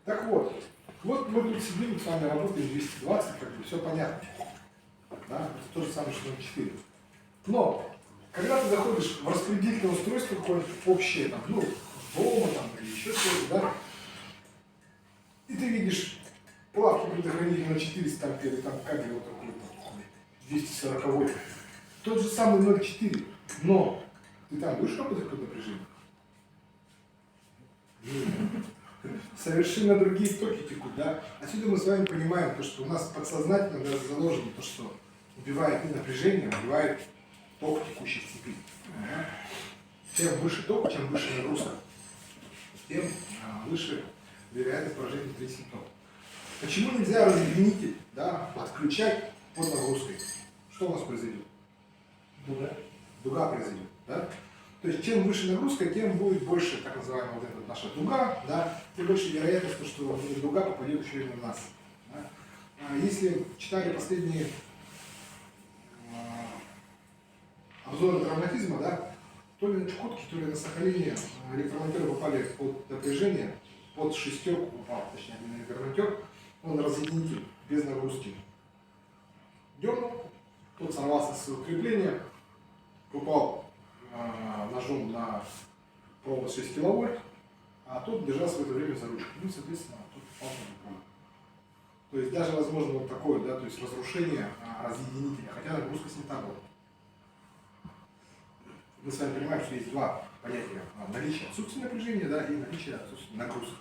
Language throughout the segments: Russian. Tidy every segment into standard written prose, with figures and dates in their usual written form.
Так вот, вот мы тут сидим, с вами работаем 220, как бы все понятно. Да? Это то же самое, что 0,4. Но, когда ты заходишь в распределительное устройство какое-то общее, там, ну, дома там, или еще что-то, да, и ты видишь плавки предохранителя на 400 ампер, и там кабель вот такой, 240 вольт. Тот же самый 0,4, но ты там будешь работать под напряжением? Совершенно другие токи текут, да? Отсюда мы с вами понимаем, то, что у нас подсознательно даже заложено то, что убивает не напряжение, а убивает ток текущей в цепи. Да? Чем выше ток, чем выше нагрузка, тем выше вероятность поражения потребительским током. Почему нельзя разъединитель, да, отключать под нагрузкой? Что у нас произойдет? Дуга произойдет, да? То есть, чем выше нагрузка, тем будет больше, так называемая вот эта наша дуга, да, тем больше вероятность, что дуга попадет еще и на нас. Да? Если читали последние обзоры травматизма, да, то ли на Чукотке, то ли на Сахалине электромонтеры попали под напряжение, под шестерку упал, точнее, не электромонтер, он разъединитель без нагрузки дернул, тот сорвался с крепления, попал ножом на провод 6 киловольт, а тот держался в это время за ручку. Ну, соответственно, тот попал на поле. То есть даже возможно вот такое, да, то есть разрушение разъединителя, хотя нагрузка снята была. Мы с вами понимаем, что есть два понятия: наличие отсутствия напряжения, да, и наличие отсутствия нагрузки.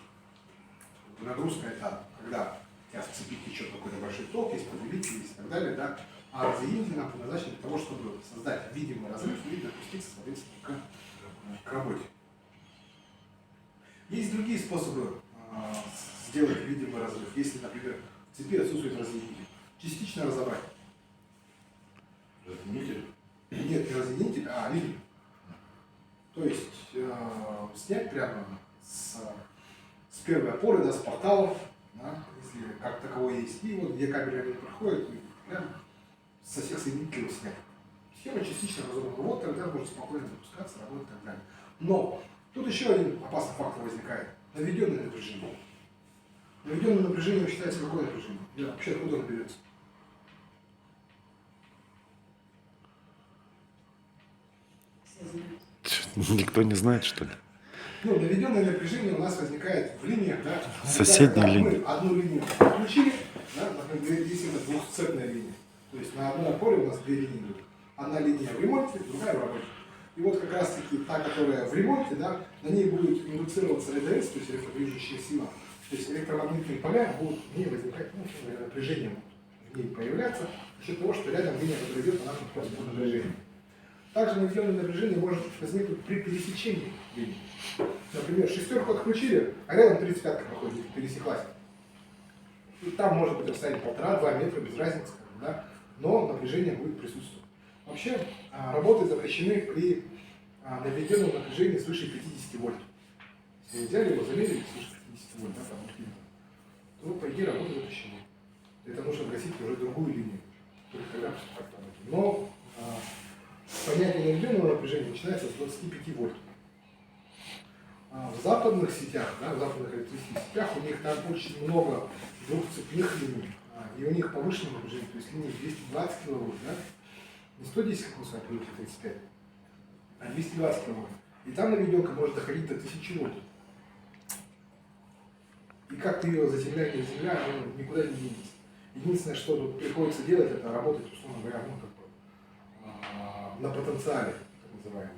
Нагрузка — это когда у тебя в цепи течет какой-то большой ток, есть потребитель, есть и так далее, да. А разъединитель нам предназначен для того, чтобы создать видимый разрыв и допуститься, соответственно, к работе. Есть другие способы сделать видимый разрыв. Если, например, в цепи отсутствует разъединитель, частично разобрать. Разъединитель? Нет, не разъединитель, а линия. То есть снять прямо с первой опоры, да, с портала, да, если как таковой есть, и вот где кабель проходит, прямо со всех соединителей снять. Схема частично разобрана. Вот тогда может спокойно запускаться, работать и так далее. Но тут еще один опасный фактор возникает. Наведенное напряжение. Наведенное напряжение считается какое напряжение? Да, вообще откуда оно берется? Никто не знает, что ли? Ну, наведенное напряжение у нас возникает в линиях, да? Соседние линии. Мы одну линию включили, да, например, если это двухцепная линия. То есть на одной опоре у нас две линии идут. Одна линия в ремонте, другая в работе. И вот как раз таки та, которая в ремонте, да, на ней будет индуцироваться РДС, то есть электродвижущая сила. То есть электромагнитные поля будут в ней возникать, ну, напряжение в ней появляться, за счет того, что рядом линия, которая идет, она находится под напряжением. Также наведенное напряжение может возникнуть при пересечении линий. Например, шестерку отключили, а рядом 35-ка проходит, пересеклась. И там может быть расстояние 1,5-2 метра, без разницы, да, но напряжение будет присутствовать. Вообще, работы запрещены при наведенном напряжении свыше 50 вольт. Если вы взяли его, замерили свыше 50 вольт, да, там, то, по идее, работа запрещена. Это нужно гасить уже другую линию. Но понятие наведенного напряжения начинается с 25 вольт. В западных сетях, да, в западных электрических сетях, у них там очень много двухцепных линий, и у них повышенное напряжение, то есть линии 220 киловольт, да? Не 110, как мы с вами привыкли, 35, а 220 киловольт. И там наведенка может доходить до 1000 вольт. И как ты ее заземляешь, не заземляешь, она никуда не денется. Единственное, что тут приходится делать, это работать, условно говоря, ну, как бы, на потенциале, так называемом.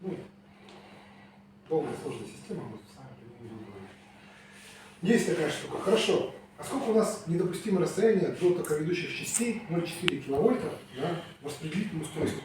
Ну, долгая сложная система, мы с вами не будем говорить. Есть такая штука. Хорошо. А сколько у нас недопустимое расстояние до токоведущих частей 0,4 киловольта, да, в распределительном устройстве?